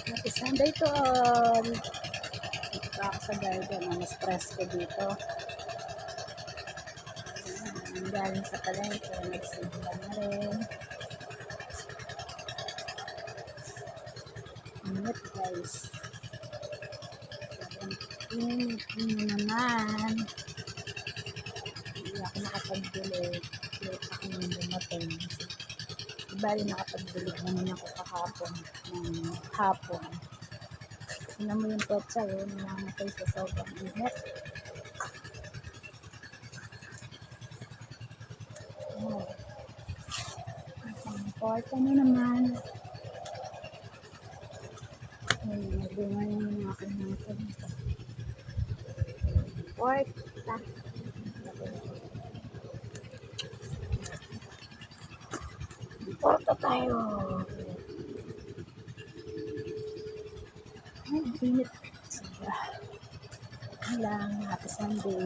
Happy Sunday to all! Dito pa ako sa garden. Mas presko dito. Galing sa palengke. Nagsimba na rin. Init guys. Init naman. Hindi ako nakapagbili. Late ako nung dumating. Bali nakapagbilig naman ako kahapon ng hapon. Tingnan mo yung petsa yun, nangangatay sa sobrang init. Oh. Ang porta na naman. Nabunga yung aking natin. Porta. Porta tayo. Ay, init. Lang, happy Sunday.